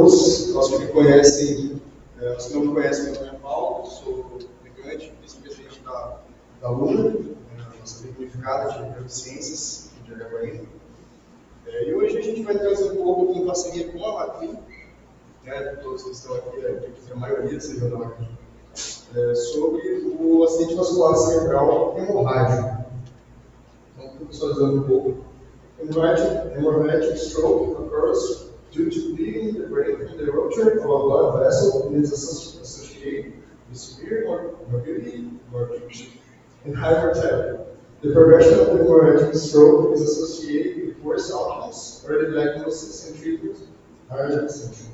todos. Aos que me conhecem, aos que não me conhecem, meu nome é Paulo, sou migrante, vice-presidente da Luna, nossa Liga Unificada de Neurociências de Araguaína. E hoje a gente vai trazer um pouco aqui em parceria com a Matrim, todos que estão aqui, acredito que a maioria sejam da Matrim, sobre o acidente vascular cerebral hemorrágico. Então, contextualizando um pouco. Hemorrhagic stroke occurs due to bleeding in the brain from the rupture of a blood vessel and is associated with severe morbidity and high mortality. The progression of hemorrhagic stroke is associated with worse outcomes, early diagnosis and treatment are essential.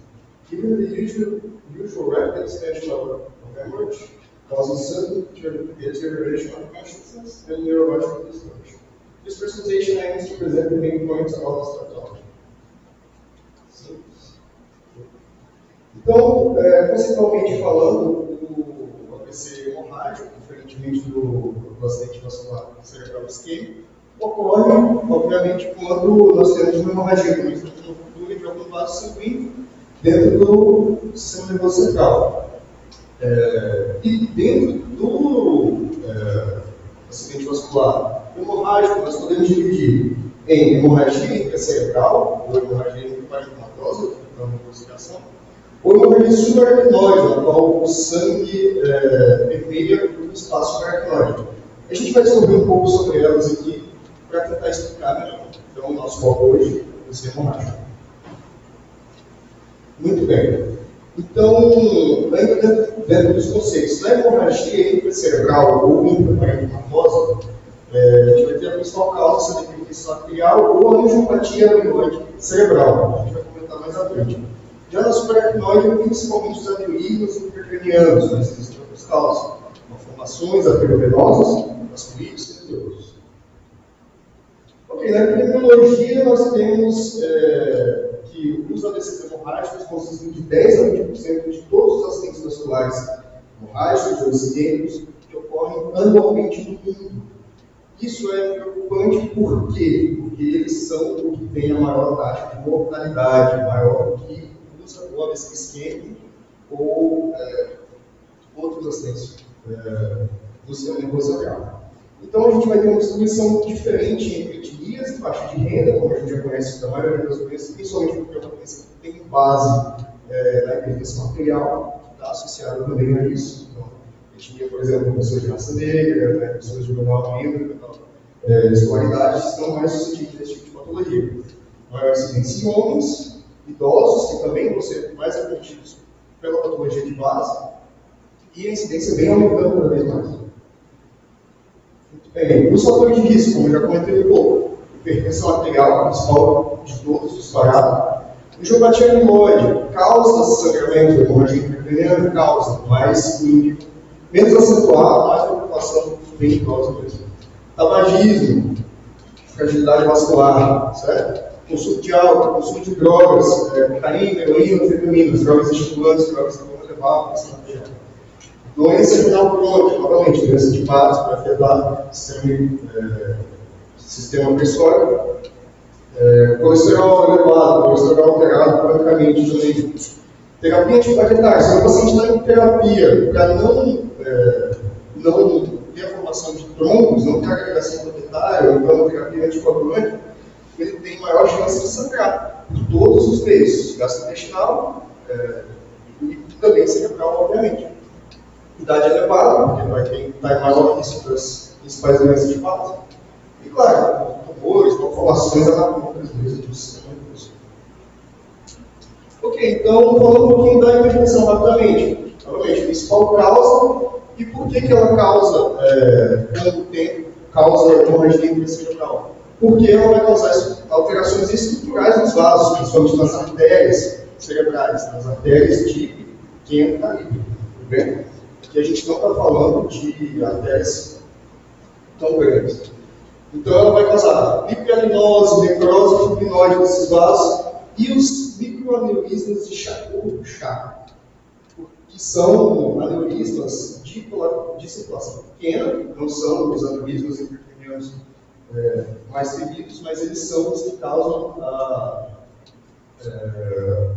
Given the usual rapid expansion of hemorrhage causes sudden deterioration of consciousness and neurological dysfunction. This presentation aims to present the main points of this pathology. Então, conceitualmente falando, o AVC hemorrágico, diferentemente do acidente vascular cerebral isquêmico, ocorre, obviamente, quando nós temos uma hemorragia, uma estrutura de algum vaso sanguíneo dentro do sistema nervoso central. E dentro do acidente vascular hemorrágico, nós podemos dividir em hemorragia intracerebral, ou hemorragia intraparenquimatosa, que é uma intoxicação, ou hemorragia subaracnoide, na qual o sangue permeia o espaço subaracnoide. A gente vai descobrir um pouco sobre elas aqui para tentar explicar melhor. Então, o nosso foco hoje vai ser hemorrágico. Muito bem. Então, ainda dentro dos conceitos, na hemorragia intracerebral ou intraparenquimatosa, a gente vai ter a principal causa essa depressão arterial ou a angiopatia amilóide cerebral. A gente vai comentar mais à frente. Já na subaracnoide, principalmente os aneurismas intracranianos, mas existem outras causas, malformações arteriovenosas, vasculites e outros. Ok, na epidemiologia nós temos que os AVCs hemorrágicos consistem de 10 a 20% de todos os acidentes vasculares hemorrágicos ou isquêmicos que ocorrem anualmente no mundo. Isso é preocupante por quê? Porque eles são o que tem a maior taxa de mortalidade, maior que o AVC isquêmico ou outros acidentes do sistema nervoso central. Então a gente vai ter uma distribuição diferente entre etnias e faixa de renda, como a gente já conhece da maioria das doenças, principalmente porque é uma doença que tem base na hipertensão arterial, que está associada também a isso. Então, etnia, por exemplo, pessoas de raça negra, pessoas de menor renda, escolaridade, estão mais suscetíveis a esse tipo de patologia. Maior incidência em homens, idosos, que também vão ser mais acometidos pela patologia de base, e a incidência vem aumentando cada vez mais. Muito bem, os fatores de risco, como eu já comentei um pouco, hipertensão arterial, principal de todos, disparado. Angiopatia amilóide, causa sangramento, hemorragia intracraniana, causa, mas menos acentuado, mais preocupação bem causa mesmo. Tabagismo, fragilidade vascular, certo? Consumo de álcool, consumo de drogas, cocaína, heroína, anfetaminas, drogas estimulantes, drogas que vão levar a pressão arterial. Doença renal crônica, novamente, doença de base para afetar o sistema pressórico. Colesterol elevado, colesterol alterado cronicamente também. Terapia antiplaquetária, se o paciente está em terapia para não ter a formação de trombos, não ter agregação plaquetária, ou então terapia anticoagulante, ele tem maior chance de sangrar por todos os meios, gastrointestinal e também cerebral, obviamente. Idade elevada, porque vai ter maior risco das principais doenças de base. E, claro, tumores, malformações anatômicas mesmo do sistema nervoso. Ok, então, falando um pouquinho da hipertensão rapidamente. Novamente, a principal causa e por que ela causa, quanto tempo causa hemorragia intracerebral? Porque ela vai causar alterações estruturais nos vasos, principalmente nas artérias cerebrais, nas artérias de pequeno calibre. Tudo bem? Aqui a gente não está falando de artérias tão grandes. Então ela vai causar hiperanose, necrose fibrinoide desses vasos e os microaneurismas de Charcot, que são aneurismas de circulação pequena, não são os aneurismas intracranianos mais temidos, mas eles são os que causam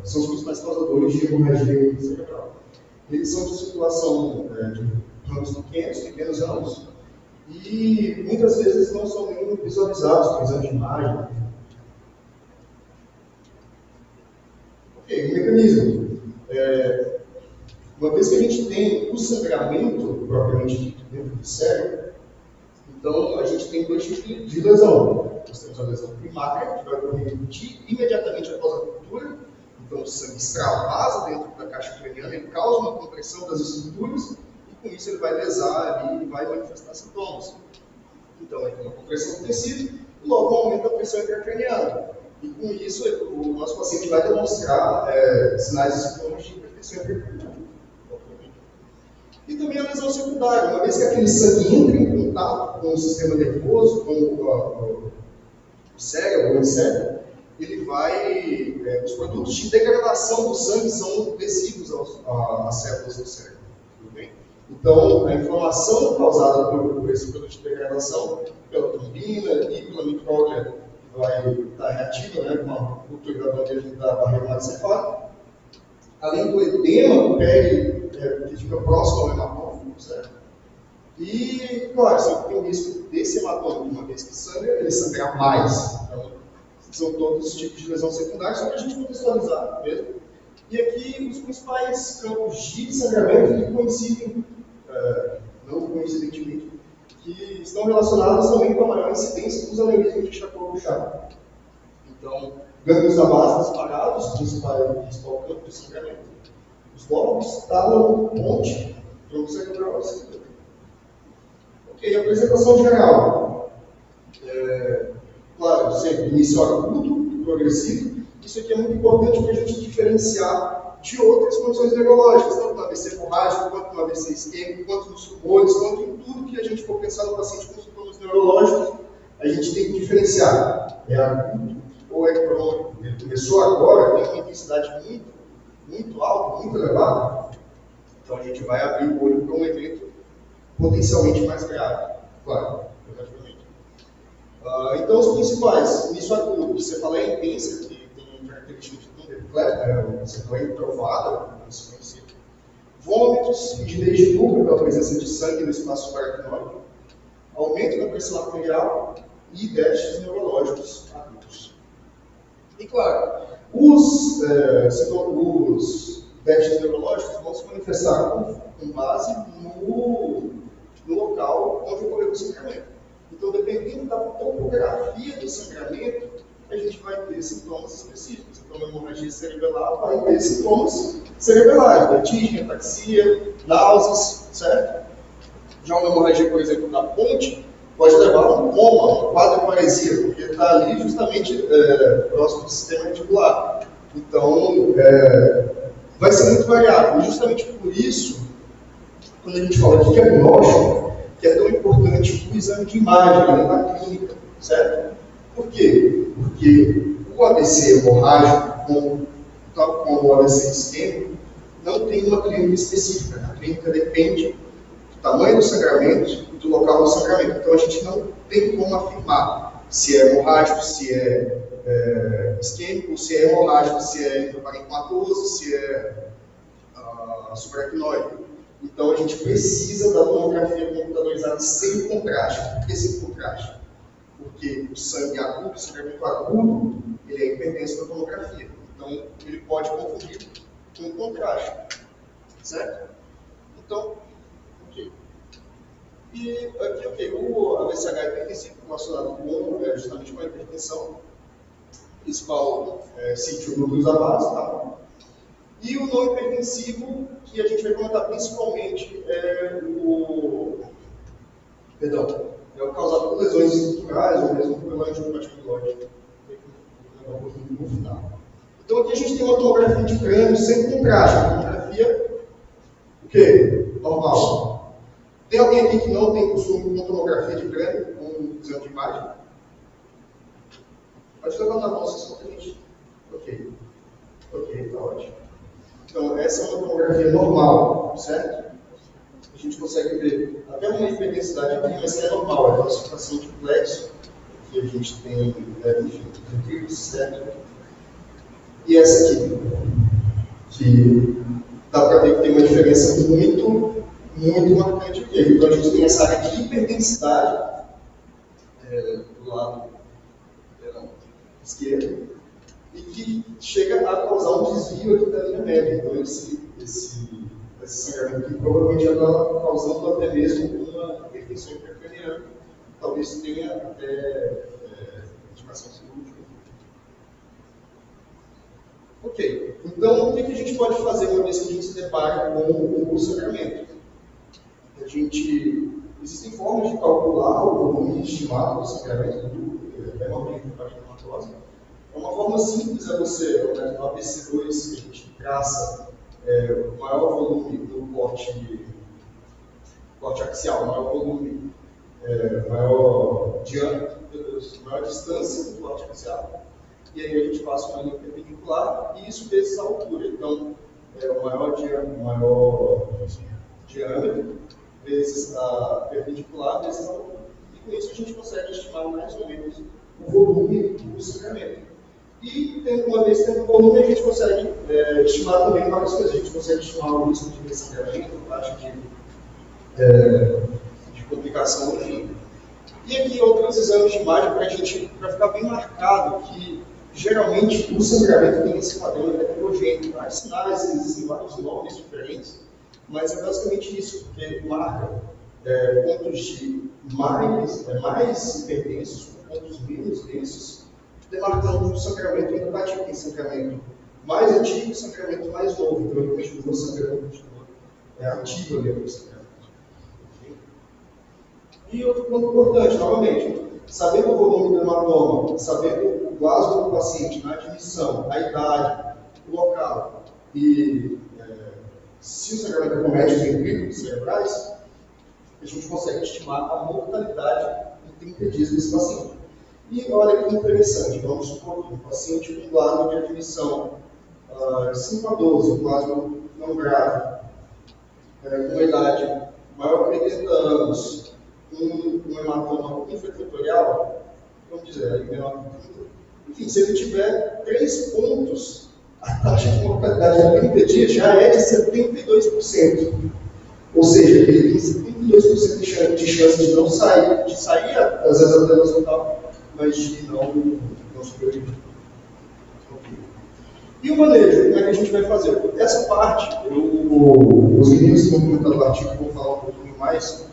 são os principais causadores de hemorragia cerebral. Eles são de circulação de ramos pequenos ramos, e muitas vezes não são nem visualizados com exame de imagem. Ok, o mecanismo. Uma vez que a gente tem o sangramento propriamente dito dentro do cérebro, então a gente tem dois tipos de lesão. Nós temos a lesão primária, que vai ocorrer imediatamente após a ruptura. Então o sangue extravasa dentro da caixa craniana, ele causa uma compressão das estruturas, e com isso ele vai lesar ali e vai manifestar sintomas. Então ele tem uma compressão do tecido, e logo aumenta a pressão intracraniana. E com isso o nosso paciente vai demonstrar sinais e sintomas de hipertensão intracraniana. E também a lesão secundária, uma vez que aquele sangue entra em contato com o sistema nervoso, com o cérebro, o encéfalo, ele vai. Os produtos de degradação do sangue são adesivos às células do cérebro. Tudo bem? Então, a inflamação causada por esse produto de degradação, pela trombina e pela micróglia, vai estar reativa, né, com a ruptura da barreira hematoencefálica. Além do edema que fica próximo ao hematoma, certo? E, claro, sempre tem o risco desse hematoma, uma vez que sangra, ele sangrar mais. Então, são todos os tipos de lesão secundária, só para a gente contextualizar mesmo. E aqui, os principais campos de sangramento que coincidem, não coincidentemente, que estão relacionados também com a maior incidência dos aneurismas de Charcot-Bouchard. Então, gânglios da base disparados, principal campo de sangramento. Os lóbulos talam ponte, tronco cerebral e cérebro. Ok, apresentação geral. Claro, sempre início agudo e progressivo. Isso aqui é muito importante para a gente diferenciar de outras condições neurológicas, tanto no AVC hemorrágico, quanto no AVC isquêmico, quanto nos tumores, quanto em tudo que a gente for pensar no paciente com sintomas neurológicos, a gente tem que diferenciar. É agudo ou é crônico? Ele começou agora, tem uma intensidade muito alta, muito elevada, então a gente vai abrir o olho para um evento potencialmente mais grave, claro, relativamente. Então, os principais, início agudo, cefaleia intensa, que tem características de Dunderklepper, cefaleia introvada, como se conhece. Vômitos, rigidez de nuca pela presença de sangue no espaço subaracnoide, aumento da pressão arterial e déficits neurológicos agudos. E, claro, os déficits neurológicos vão se manifestar com base no local onde ocorreu o sangramento. Então, dependendo da topografia do sangramento, a gente vai ter sintomas específicos. Então, a hemorragia cerebelar vai ter sintomas cerebelares, vertigem, ataxia, náuseas, certo? Já uma hemorragia, por exemplo, da ponte, pode levar a um coma, uma quadriparesia, porque está ali justamente próximo do sistema reticular. Então, vai ser muito variável. E justamente por isso, quando a gente fala de diagnóstico, que é tão importante o exame de imagem na clínica, certo? Por quê? Porque o AVC hemorrágico, tal como o AVC isquêmico, não tem uma clínica específica. A clínica depende do tamanho do sangramento e do local do sangramento. Então a gente não tem como afirmar se é hemorrágico, se é isquêmico, se é hemorrágico, se é intraparenquimatoso, se é subaracnoide. Então a gente precisa da tomografia computadorizada sem contraste. Por que sem contraste? Porque o sangue agudo, o sangramento agudo, ele é hipertenso na tomografia. Então ele pode confundir com contraste. Certo? Então, ok. E aqui, ok, o AVCH hipertensivo relacionado justamente com a hipertensão, principal sítio núcleos da base, tá? E o não hipertensivo, que a gente vai comentar principalmente, é o causado por lesões estruturais ou mesmo por angioplastia lógica. No final. Então aqui a gente tem uma tomografia de crânio sem contraste, uma tomografia o quê? Normal. Tem alguém aqui que não tem costume com tomografia de crânio, com exame de imagem? Pode levantar a mão, só que a gente. Ok, está ótimo. Então, essa é uma tomografia normal, certo? A gente consegue ver até uma hiperdensidade aqui, mas que é normal, é a classificação de plexo, que a gente tem, enfim, certo? e essa aqui, que dá para ver que tem uma diferença muito marcante aqui. Então a gente tem essa área de hiperdensidade do lado esquerdo e que chega a causar um desvio aqui da linha média. Então esse sangramento aqui provavelmente já está causando até mesmo uma hipertensão intracraniana, talvez tenha até indicação cirúrgica. Ok, então o que a gente pode fazer uma vez que a gente se depara com o sangramento? Existem formas de calcular o volume estimado do sangramento da hemorragia. É uma forma simples, é você, no ABC2, que a gente traça o maior volume do corte axial, maior volume, maior diâmetro, maior distância do corte axial. E aí a gente passa uma linha perpendicular e isso vezes a altura. Então, o maior diâmetro vezes a perpendicular vezes a altura. E com isso a gente consegue estimar mais ou menos o volume do sangramento. E, uma vez tendo o volume, a gente consegue estimar também várias coisas. A gente consegue estimar o risco de ressangramento, a taxa de complicação, enfim. E aqui outros exames de imagem para ficar bem marcado que geralmente o sangramento tem esse padrão heterogêneo. Vários sinais, existem vários nomes diferentes, mas é basicamente isso, porque marca pontos de mais hipertensos, pontos menos densos, demarcando o sangramento indicativo, tem sangramento mais antigo e sangramento mais novo. Então ele continua o sangramento ativo ali no sangramento. E outro ponto importante, novamente, sabendo o volume do hematoma, sabendo o plasma do paciente na admissão, a idade, o local e se o sangramento comete os ventrículos cerebrais, a gente consegue estimar a mortalidade em 30 dias desse paciente. E olha que interessante, vamos supor que um paciente com plasma de admissão 5 a 12, um plasma não grave, com uma idade maior que 80 anos, um hematoma infratratorial, vamos dizer, menor que 30. Enfim, se ele tiver 3 pontos, a taxa de mortalidade em 30 dias já é de 72%. Ou seja, ele tem 72% de chance de não sair, às vezes até no hospital, mas de não sobreviver. Okay. E o manejo, como é que a gente vai fazer? Essa parte, os meninos que vão comentar no artigo vão falar um pouquinho mais,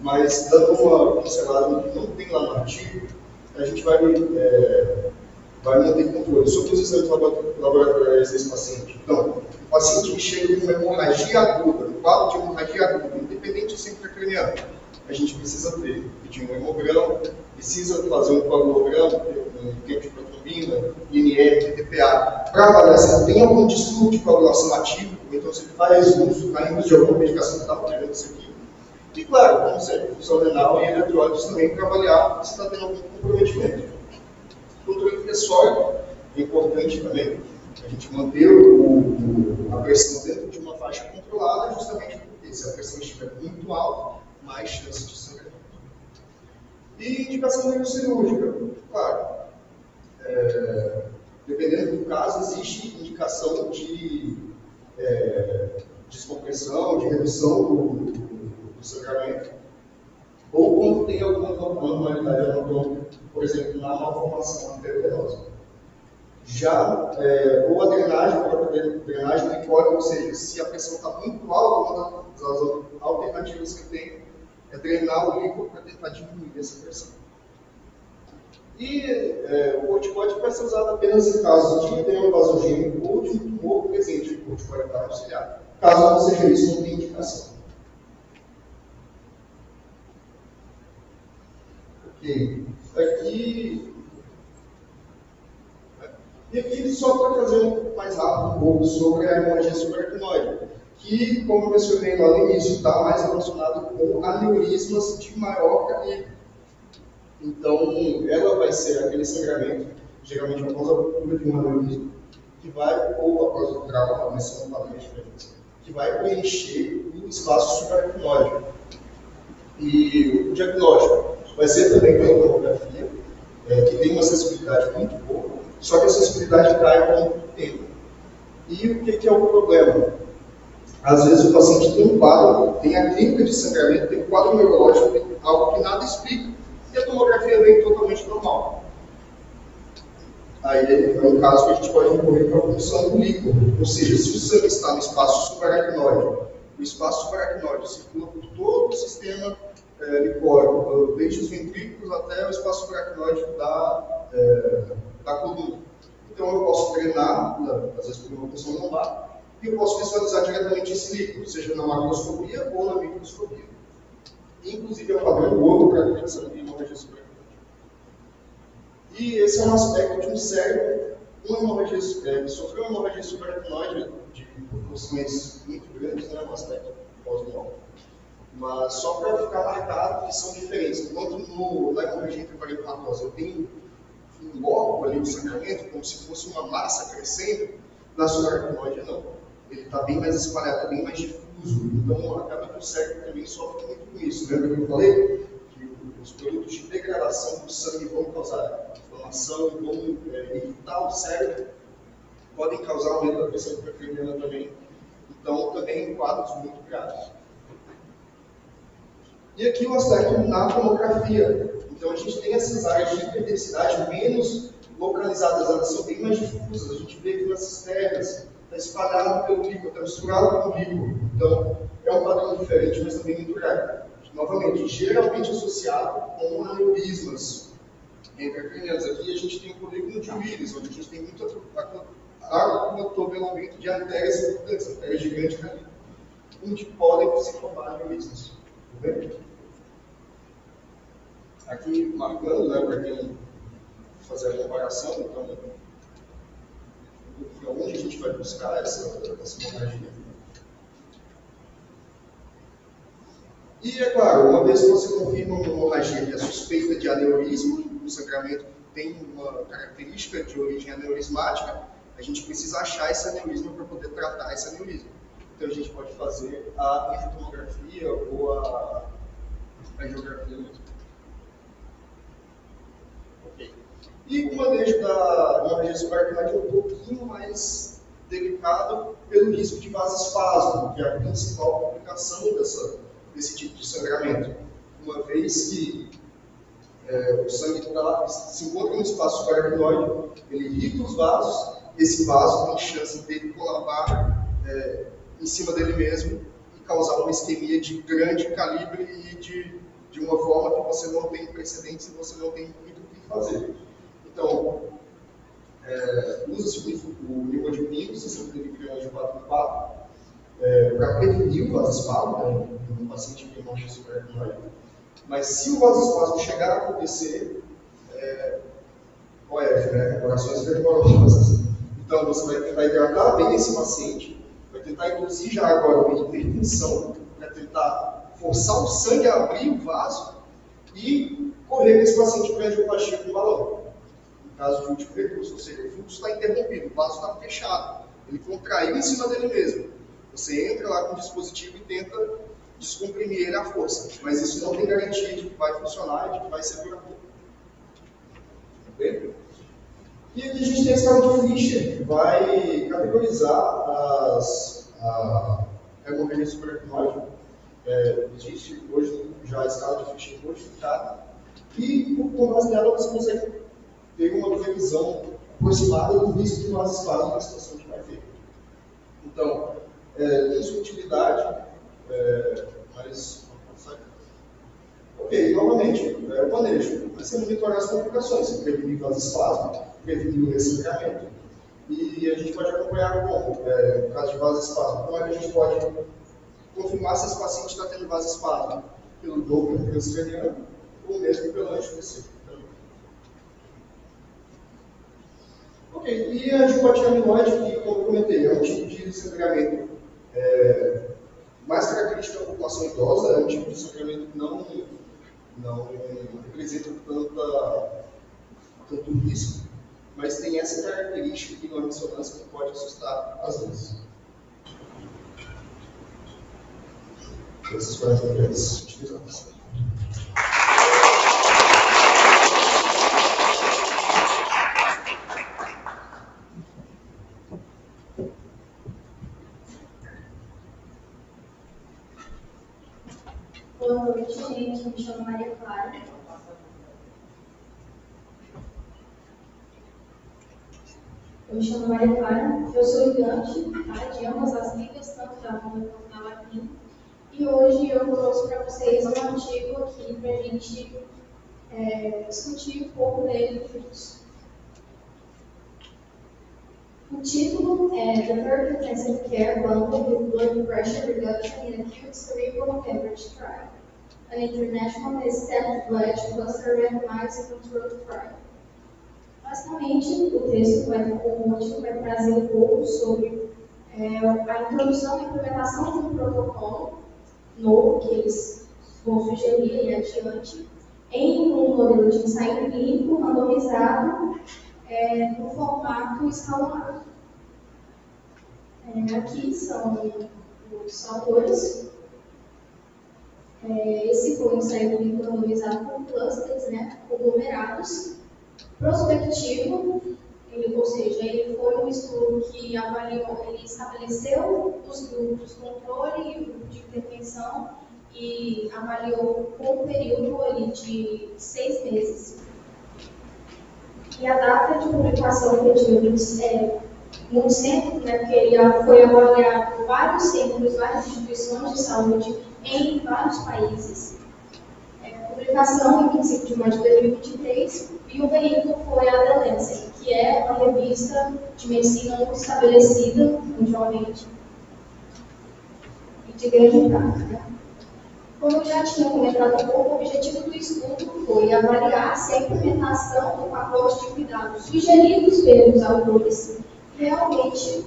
mas dando uma pincelada no que não tem lá no artigo, a gente vai manter controle sobre os exames laboratoriais desse paciente. Então, o paciente que chega com uma hemorragia aguda, um quadro de hemorragia aguda, independente se é intracraniano, a gente precisa pedir um hemograma, precisa fazer um coagulograma, um tempo de protrombina, INR, TPA, para avaliar se ele tem algum distúrbio de coagulação ativo, então se ele faz uso de alguma medicação que está alterando isso aqui. E claro, como sempre, função renal e eletrólise também para avaliar se está tendo algum comprometimento. O controle pressórico é importante também, a gente manter a pressão dentro de uma faixa controlada, justamente porque se a pressão estiver muito alta, mais chance de sangramento. E indicação neurocirúrgica, claro, dependendo do caso, existe indicação de descompressão, de redução do sangramento, ou quando tem alguma anormalidade anatômica, por exemplo, na malformação arteriovenosa. Já, ou a drenagem, a própria drenagem licórica, ou seja, se a pressão está muito alta, uma das alternativas que tem é drenar o líquido para tentar diminuir essa pressão. E o corticoide vai ser usado apenas em casos de edema vasogênico ou de um tumor presente no corticoide auxiliar. Caso não seja isso, não tem indicação. Ok. E aqui, só para trazer um pouco mais rápido um pouco sobre a hemorragia subaracnoide, que, como eu mencionei lá no início, está mais relacionado com aneurismas de maior calibre. Então, ela vai ser aquele sangramento, geralmente após a ruptura de um aneurisma, que vai, ou após o trauma, mas são padrões diferentes, que vai preencher o espaço subaracnoide. E o diagnóstico vai ser também pela tomografia, que tem uma sensibilidade muito boa, Só que a sensibilidade cai ao longo do tempo. E o que é o problema? Às vezes o paciente tem um quadro, tem a clínica de sangramento, tem um quadro neurológico, tem algo que nada explica, e a tomografia vem totalmente normal. Aí é um caso que a gente pode recorrer para a punção do líquido, ou seja, se o sangue está no espaço subaracnoide, o espaço subaracnoide circula por todo o sistema licórico, desde os ventrículos até o espaço subaracnoide da coluna. Então eu posso drenar, às vezes por uma punção lombar, e eu posso visualizar diretamente esse líquido, seja na macroscopia ou na microscopia. Inclusive é um padrão ouro para a detecção de hemorragia subaracnoide. E esse é um aspecto de um cérebro que sofreu uma hemorragia subaracnoide de proporções muito grandes, né, um aspecto pós-morte. Mas só para ficar marcado que são diferentes. Enquanto na hemorragia intraparentinosa eu tenho um bloco ali do sangramento, como se fosse uma massa crescendo, na subaracnoide não. Ele está bem mais espalhado, bem mais difuso. Então acaba que o cérebro também sofre muito com isso. Lembra que eu falei? Os produtos de degradação do sangue vão causar inflamação, vão irritar o cérebro, podem causar aumento da pressão intracraniana também. Então, também quadros muito graves. E aqui o aspecto na tomografia. Então, a gente tem essas áreas de hiperdensidade menos localizadas, elas são bem mais difusas. A gente vê aqui nas cisternas, está espalhado pelo líquido, está misturado com o líquido. Então, é um padrão diferente, mas também muito grave. Novamente, geralmente associado com aneurismas intracranianos. Aqui a gente tem o polígono de Willis, onde a gente tem muito atropelamento de artérias importantes, artérias de grande calibre, onde podem se formar aneurismas. Tá bem? Aqui marcando, né, para quem fazer a comparação, então, onde a gente vai buscar essa hemorragia. E, é claro, uma vez que você confirma uma hemorragia que é suspeita de aneurisma, o sangramento tem uma característica de origem aneurismática, a gente precisa achar esse aneurisma para poder tratar esse aneurisma. Então, a gente pode fazer a angiotomografia ou a angiografia mesmo. Ok. E o manejo da hemorragia subaracnoide é um pouquinho mais delicado pelo risco de vasoespasmo, que é a principal complicação desse tipo de sangramento. Uma vez que o sangue se encontra no espaço subaracnoide, ele irrita os vasos, esse vaso tem chance de colabar em cima dele mesmo e causar uma isquemia de grande calibre e de uma forma que você não tem precedentes e você não tem muito o que fazer. Então, usa-se o nimodipino, 60 mg de 4x4, para prevenir o vasoespasmo, né, no paciente que tem hemorragia subaracnoide. Mas se o vasoespasmo chegar a acontecer, OF, né, orações fervorosas. Então você vai tentar hidratar bem esse paciente, vai tentar induzir já agora uma hipertensão, para tentar forçar o sangue a abrir o vaso e correr esse paciente para a angioplasia com balão. No caso de último recurso, ou seja, o fluxo está interrompido, o vaso está fechado, ele contraiu em cima dele mesmo. Você entra lá com o dispositivo e tenta descomprimir ele à força, mas isso não tem garantia de que vai funcionar e de que vai ser duradouro. Okay? E aqui a gente tem a escala de Fischer, que vai categorizar a hemorragia subaracnoide. Existe hoje já a escala de Fischer modificada, e com base nela você consegue ter uma previsão aproximada do risco de vasoespasmo na situação que vai ter. Então, tem sua utilidade, mas... Ok, novamente, o manejo. Você monitorar as complicações, você prevenir vasoespasmo, prevenir o ressangramento. E a gente pode acompanhar como, no caso de vasoespasmo, como é que a gente pode confirmar se esse paciente está tendo vasoespasmo pelo Doppler transcraniano ou mesmo pelo anjo-DC. Ok, e a angioplastia amiloide, que, como eu comentei, é um tipo de sangramento mais característico da população idosa, é um tipo de sangramento que não representa tanto risco, mas tem essa característica de uma ressonância que pode assustar às vezes. Essas foram as grandes utilizações. Boa noite, gente. Me chamo Maria Clara. Eu sou estudante, tá, de ambas as línguas, tanto da Roma quanto da Latina. E hoje eu trouxe para vocês um artigo aqui para a gente discutir um pouco dele juntos. O título é The Third Intensive Care Bundle with Blood Pressure Reduction in Acute Cerebral Hemorrhage Trial, an international step blood cluster randomized controlled trial. Basicamente, o texto vai trazer um pouco sobre a introdução e implementação de um protocolo novo que eles vão sugerir e adiante em um modelo de ensaio clínico randomizado no formato escalonado. Aqui são os autores. Esse foi um ensaio clínico randomizado por clusters, conglomerados, prospectivo, ou seja, ele foi um estudo que avaliou, ele estabeleceu os grupos controle e o grupo de intervenção e avaliou com um período ali de 6 meses. E a data de publicação que eu tive no centro, porque ele foi avaliado em vários centros, várias instituições de saúde em vários países. Publicação em 25 de maio de 2023, e o veículo foi a The Lancet, que é uma revista de medicina muito estabelecida mundialmente e de grande impacto. Como eu já tinha comentado um pouco, o objetivo do estudo foi avaliar se a implementação do pacote de cuidados sugeridos pelos autores realmente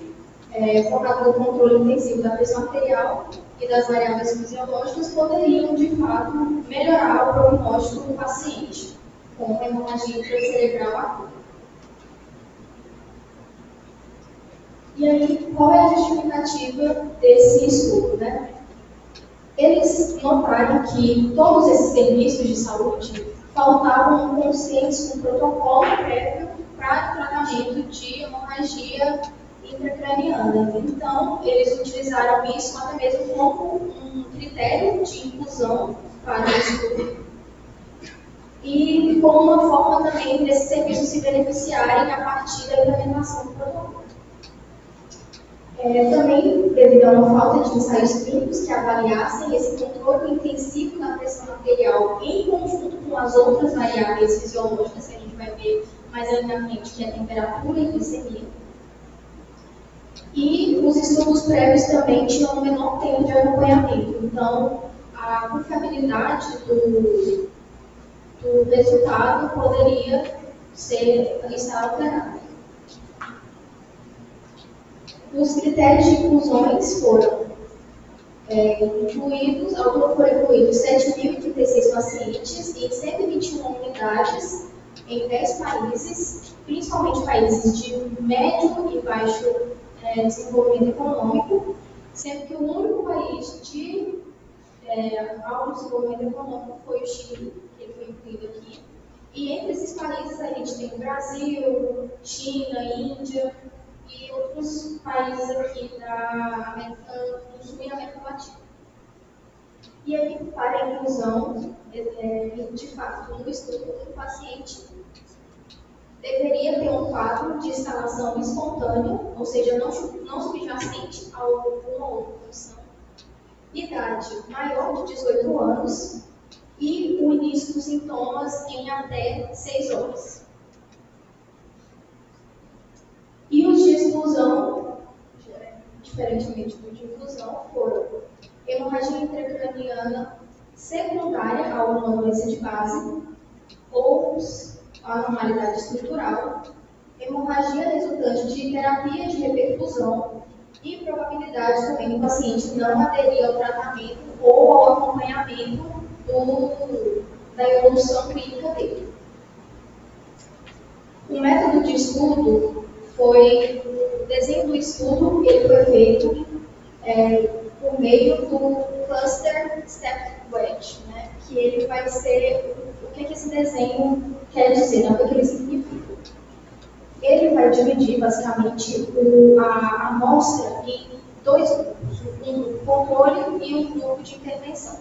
focado no controle intensivo da pressão arterial e das variáveis fisiológicas poderiam, de fato, melhorar o prognóstico do paciente com hemorragia intracerebral aguda. E aí, qual é a justificativa desse estudo, Eles notaram que todos esses serviços de saúde faltavam um consenso, um protocolo prévio para o tratamento de hemorragia intracraniana. Então, eles utilizaram isso até mesmo como um critério de inclusão para o estudo e como uma forma também desses serviços se beneficiarem a partir da implementação do protocolo. Também, devido a uma falta de ensaios clínicos que avaliassem esse controle intensivo da pressão arterial em conjunto com as outras variáveis fisiológicas que a gente vai ver mais ali na frente, que é a temperatura e a glicemia. E os estudos prévios também tinham um menor tempo de acompanhamento. Então, a confiabilidade do resultado poderia estar alterada. Os critérios de inclusões foram incluídos, ao todo foram incluídos 7.036 pacientes em 121 unidades em 10 países, principalmente países de médio e baixo desenvolvimento econômico, sendo que o único país de alto desenvolvimento econômico foi o Chile, que ele foi incluído aqui. E entre esses países a gente tem o Brasil, China, Índia e outros países aqui da América do Sul e América Latina. E aí, para a inclusão, de fato, no estudo, o paciente deveria ter um quadro de instalação espontânea, ou seja, não subjacente a alguma outra condição, idade maior de 18 anos e o início dos sintomas em até 6 horas. E os de exclusão, diferentemente dos de inclusão, foram hemorragia intracraniana secundária a uma doença de base ou anormalidade estrutural, hemorragia resultante de terapia de reperfusão e probabilidade também do paciente não aderir ao tratamento ou ao acompanhamento da evolução clínica dele. O método de estudo o desenho do estudo ele foi feito por meio do Cluster Step Wedge, que ele vai ser, o que esse desenho quer dizer, o que ele significa. Ele vai dividir basicamente a amostra em 2 grupos, um grupo controle e um grupo de intervenção.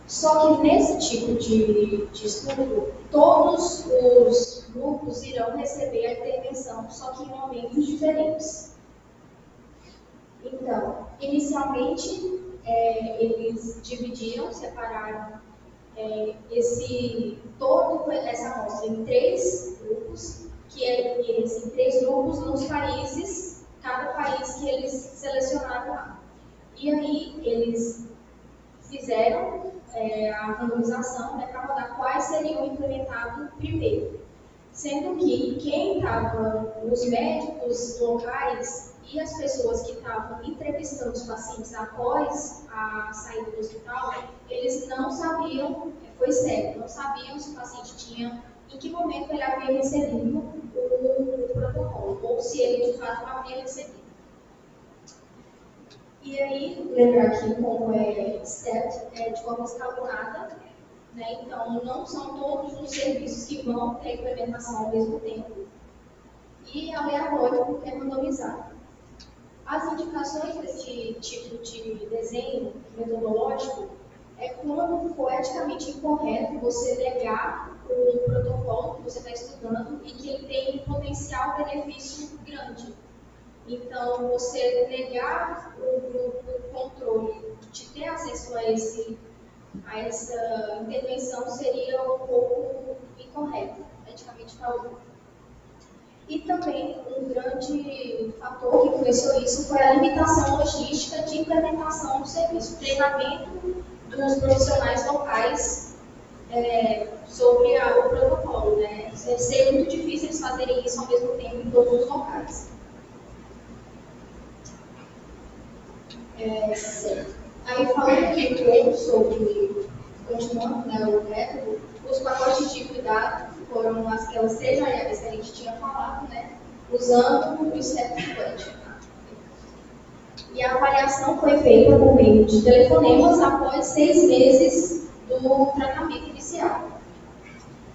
Só que nesse tipo de estudo, todos os grupos irão receber a intervenção, só que em momentos diferentes. Então, inicialmente, eles dividiram, separaram essa amostra em 3 grupos, que eles em 3 grupos nos países, cada país que eles selecionaram lá. E aí eles fizeram a randomização, para rodar quais seriam implementados primeiro. Sendo que quem estava, os médicos locais e as pessoas que estavam entrevistando os pacientes após a saída do hospital, eles não sabiam, foi cego, não sabiam se o paciente tinha, em que momento ele havia recebido o protocolo, ou se ele de fato havia recebido. E aí, lembrar aqui como é STEP, de forma escalonada, né? Então, não são todos os serviços que vão ter implementação ao mesmo tempo, e aleatório porque é randomizado. As indicações desse tipo de desenho metodológico é quando for eticamente incorreto você negar o protocolo que você está estudando e que ele tem um potencial benefício grande. Então, você negar o grupo controle de ter acesso a essa intervenção seria um pouco incorreto, eticamente falando. E também um grande fator que influenciou isso foi a limitação logística de implementação do serviço, o treinamento dos profissionais locais sobre o protocolo, né? Seria muito difícil eles fazerem isso ao mesmo tempo em todos os locais. Certo. Aí falando aqui um pouco sobre, continuando, né, o método, os pacotes de cuidado foram aquelas 3 variáveis que a gente tinha falado, né, usando o STEP Quest. E a avaliação foi feita por meio de telefonemas após 6 meses do tratamento inicial.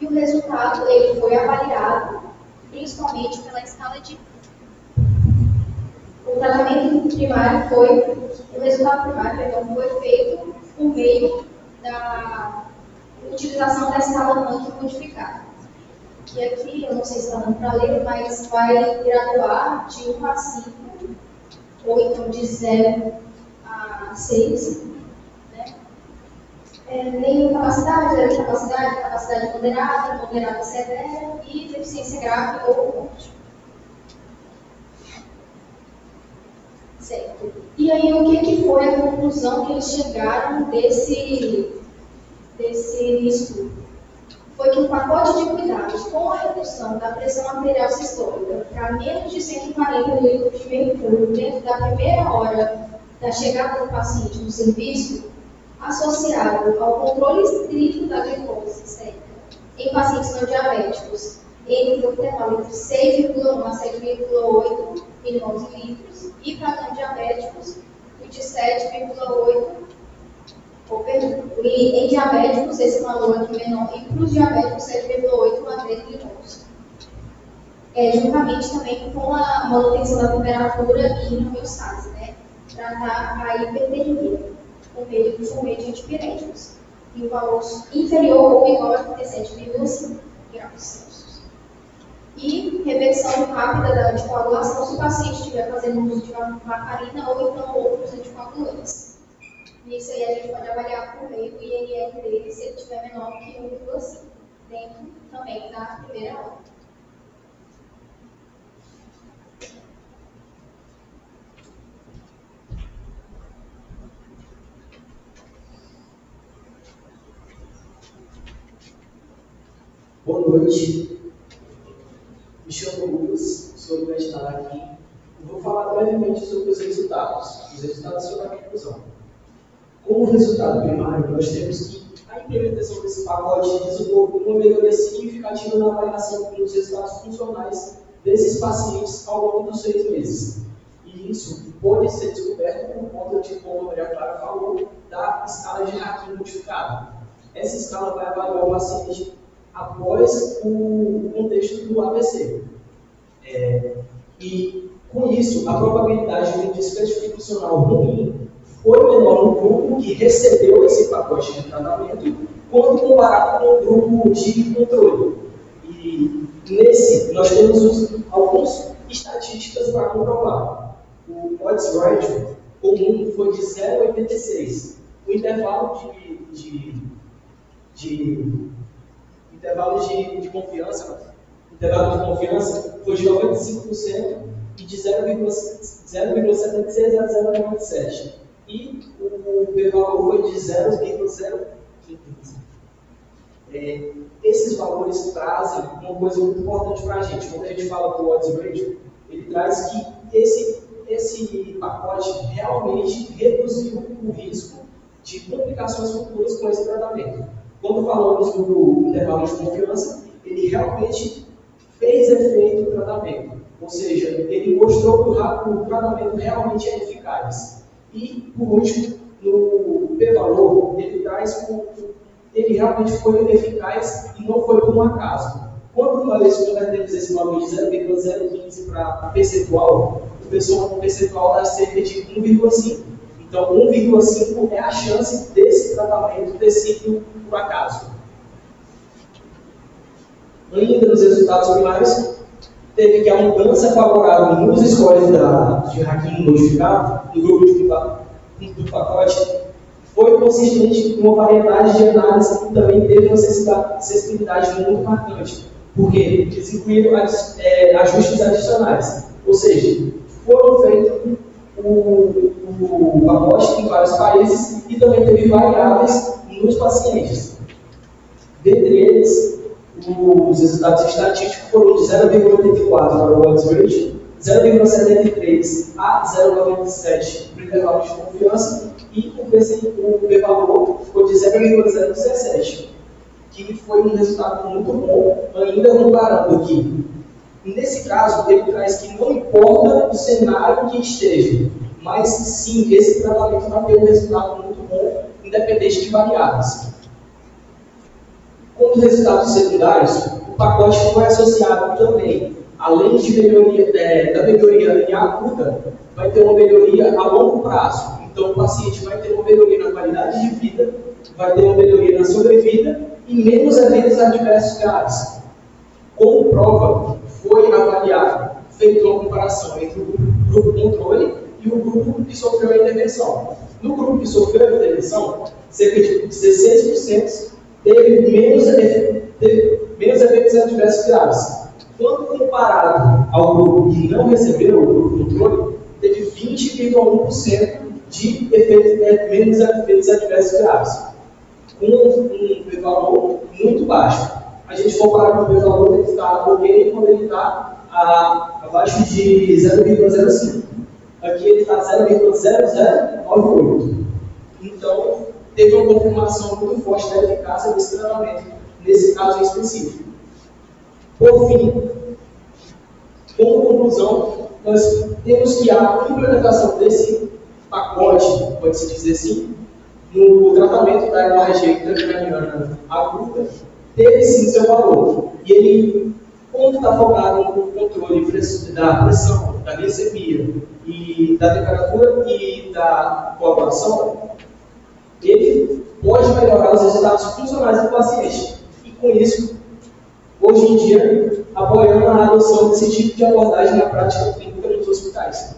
E o resultado ele foi avaliado principalmente pela escala de... O tratamento primário o resultado primário foi feito por meio da utilização da escala Rankin modificada. Que aqui, eu não sei se está dando para ler, mas vai graduar de 1 a 5, ou então de 0 a 6, né? Nenhuma capacidade, capacidade moderada, moderada severa e deficiência grave ou morte. Certo. E aí, o que foi a conclusão que eles chegaram desse estudo? Foi que o pacote de cuidados com a redução da pressão arterial sistólica para menos de 140 ml de mercúrio dentro da primeira hora da chegada do paciente no serviço, associado ao controle estrito da glicose sérica em pacientes não diabéticos, entre o intervalo entre 6,1 a 7,8 ml e para não diabéticos, o de 7,8, e em diabéticos esse valor aqui menor, e para os diabéticos 7,8 a 3 ml. Juntamente também com a manutenção da temperatura e homeostase, né? Tratar a hipertermia por meio de antipiréticos, e o valor inferior ou igual a 37,5 graus Celsius. E reversão rápida da anticoagulação se o paciente estiver fazendo uso de varfarina ou então outros anticoagulantes. Nisso aí a gente pode avaliar por meio do INR dele se ele estiver menor que 1,5, dentro também da primeira hora. Boa noite. Me chamo Lucas, sou universitário aqui. Eu vou falar brevemente sobre os resultados. Os resultados sobre a conclusão. Como resultado primário, nós temos que a implementação desse pacote resultou em uma melhoria significativa na avaliação dos resultados funcionais desses pacientes ao longo dos 6 meses. E isso pode ser descoberto por conta de, como a Maria Clara falou, da escala de Rankin modificada. Essa escala vai avaliar o paciente após o contexto do AVC. E, com isso, a probabilidade de um desfecho funcional ruim foi menor no grupo que recebeu esse pacote de tratamento quando comparado com o grupo de controle. E nesse, nós temos algumas estatísticas para comprovar. O odds ratio comum foi de 0,86. O intervalo de confiança foi de 95% e de 0,76 a 0,97. E o p-valor foi de 0,015. Esses valores trazem uma coisa muito importante para a gente. Quando a gente fala do odds ratio, ele traz que esse pacote realmente reduziu o risco de complicações futuras com esse tratamento. Quando falamos do intervalo de confiança, ele realmente fez efeito no tratamento. Ou seja, ele mostrou que o tratamento realmente é eficaz. E, por último, no p-valor, ele traz ele realmente foi eficaz e não foi por um acaso. Quando nós convertemos esse valor de 0,015 para percentual, o percentual dá cerca de 1,5. Então, 1,5 é a chance desse tratamento ter sido por acaso. Ainda nos resultados primários, teve que a mudança favorável nos scores de hacking notificado, no grupo do pacote, foi consistente com uma variedade de análises e também teve uma sensibilidade muito marcante, porque eles incluíram ajustes adicionais, ou seja, foram feitos o pacote em vários países e também teve variáveis nos pacientes. Dentre eles, os resultados estatísticos foram de 0,84 para o odds ratio, 0,73 a 0,97 para o intervalo de confiança e o p-valor foi de 0,017, que foi um resultado muito bom, ainda comparando que, nesse caso, ele traz que não importa o cenário que esteja, mas sim, esse tratamento vai ter um resultado muito bom, independente de variáveis. Como resultados secundários, o pacote foi associado também, além de da melhoria aguda, vai ter uma melhoria a longo prazo. Então, o paciente vai ter uma melhoria na qualidade de vida, vai ter uma melhoria na sobrevida e menos eventos adversos graves. Como prova, foi avaliado, feita uma comparação entre o grupo controle e o grupo que sofreu a intervenção. No grupo que sofreu a intervenção, cerca de 16% teve menos eventos adversos graves. Quando comparado ao grupo que não recebeu, o grupo controle, teve 20,1% de menos efeitos adversos graves, com um p-valor muito baixo. A gente compara com o p-valor, ele está ok quando ele está abaixo de 0,05. Aqui ele está 0,0098. Então, teve uma confirmação muito forte da eficácia desse tratamento, nesse caso em específico. Por fim, como conclusão, nós temos que a implementação desse pacote, pode-se dizer assim, no tratamento da hemorragia intracraniana aguda, teve sim seu valor. E ele, quando está focado no controle da pressão, da glicemia, e da temperatura e da coagulação, ele pode melhorar os resultados funcionais do paciente. E com isso, hoje em dia, apoiando a adoção desse tipo de abordagem na prática clínica nos hospitais.